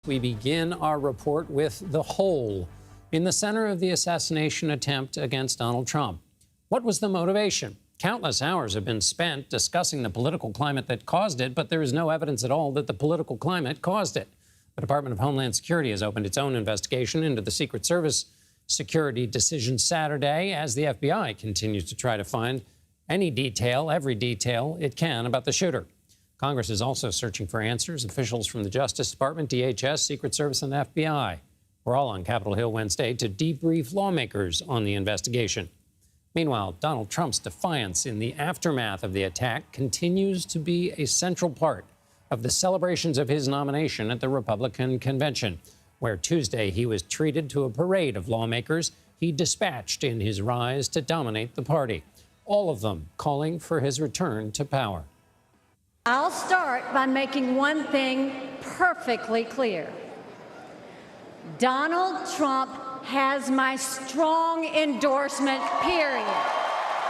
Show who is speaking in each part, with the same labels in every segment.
Speaker 1: We begin our report with the hole in the center of the assassination attempt against Donald Trump. What was the motivation? Countless hours have been spent discussing the political climate that caused it, but there is no evidence at all that the political climate caused it. The Department of Homeland Security has opened its own investigation into the Secret Service security decision Saturday as the FBI continues to try to find any detail, every detail it can about the shooter. Congress is also searching for answers. Officials from the Justice Department, DHS, Secret Service, and the FBI were all on Capitol Hill Wednesday to debrief lawmakers on the investigation. Meanwhile, Donald Trump's defiance in the aftermath of the attack continues to be a central part of the celebrations of his nomination at the Republican convention, where Tuesday he was treated to a parade of lawmakers he dispatched in his rise to dominate the party, all of them calling for his return to power.
Speaker 2: I'll start by making one thing perfectly clear. Donald Trump has my strong endorsement, period.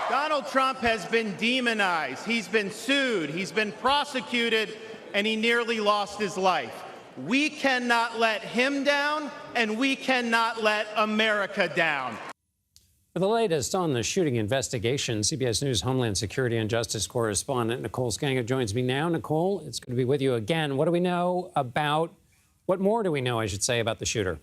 Speaker 3: Donald Trump has been demonized. He's been sued. He's been prosecuted, and he nearly lost his life. We cannot let him down, and we cannot let America down.
Speaker 1: For the latest on the shooting investigation, CBS News Homeland Security and Justice correspondent Nicole Sganga joins me now. Nicole, it's good to be with you again. What more do we know, I should say, about the shooter?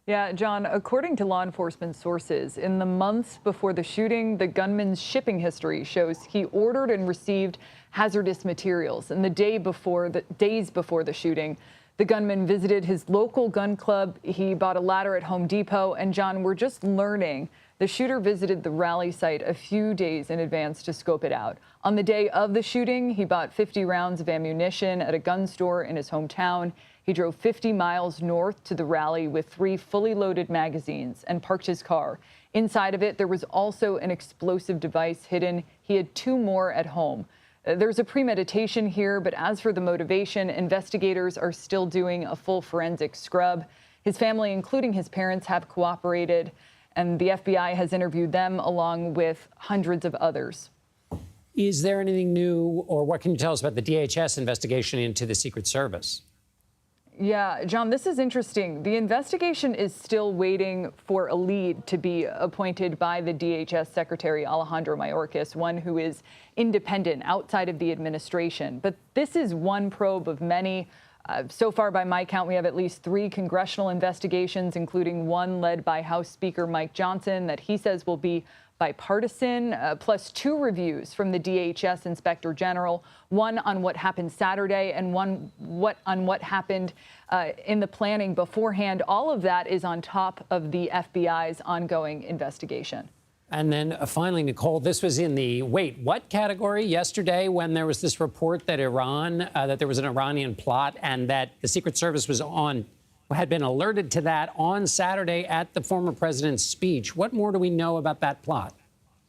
Speaker 4: Yeah, John, according to law enforcement sources, in the months before the shooting, the gunman's shipping history shows he ordered and received hazardous materials. And days before the shooting, the gunman visited his local gun club. He bought a ladder at Home Depot. And John, we're just learning the shooter visited the rally site a few days in advance to scope it out. On the day of the shooting, he bought 50 rounds of ammunition at a gun store in his hometown. He drove 50 miles north to the rally with 3 fully loaded magazines and parked his car. Inside of it, there was also an explosive device hidden. He had 2 more at home. There's a premeditation here, but as for the motivation, investigators are still doing a full forensic scrub. His family, including his parents, have cooperated, and the FBI has interviewed them along with hundreds of others.
Speaker 1: Is there anything new, or what can you tell us about the DHS investigation into the Secret Service?
Speaker 4: Yeah, John, this is interesting. The investigation is still waiting for a lead to be appointed by the DHS Secretary Alejandro Mayorkas, one who is independent outside of the administration. But this is one probe of many. So far, by my count, we have at least 3 congressional investigations, including one led by House Speaker Mike Johnson that he says will be bipartisan, plus 2 reviews from the DHS Inspector General, one on what happened Saturday and one on what happened in the planning beforehand. All of that is on top of the FBI's ongoing investigation.
Speaker 1: And then finally, Nicole, this was in the wait, what category yesterday when there was this report that that there was an Iranian plot and that the Secret Service had been alerted to that on Saturday at the former president's speech. What more do we know about that plot?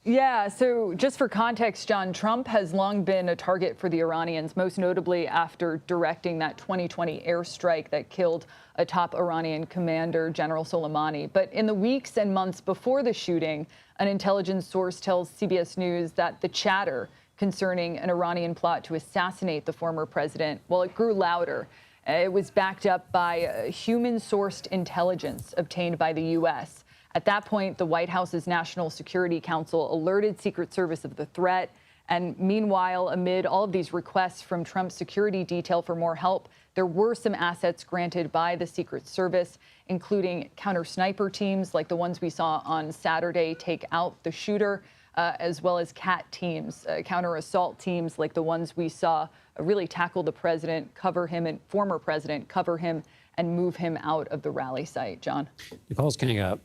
Speaker 4: Yeah, so just for context, John, Trump has long been a target for the Iranians, most notably after directing that 2020 airstrike that killed a top Iranian commander, General Soleimani. But in the weeks and months before the shooting, an intelligence source tells CBS News that the chatter concerning an Iranian plot to assassinate the former president, well, it grew louder. It was backed up by human-sourced intelligence obtained by the U.S. At that point, the White House's National Security Council alerted Secret Service of the threat. And meanwhile, amid all of these requests from Trump's security detail for more help, there were some assets granted by the Secret Service, including counter-sniper teams like the ones we saw on Saturday take out the shooter, as well as CAT teams, counter-assault teams like the ones we saw really tackle the president, cover him, and former president, cover him, and move him out of the rally site. John.
Speaker 1: Nicole Sganga,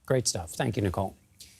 Speaker 1: great stuff. Thank you, Nicole.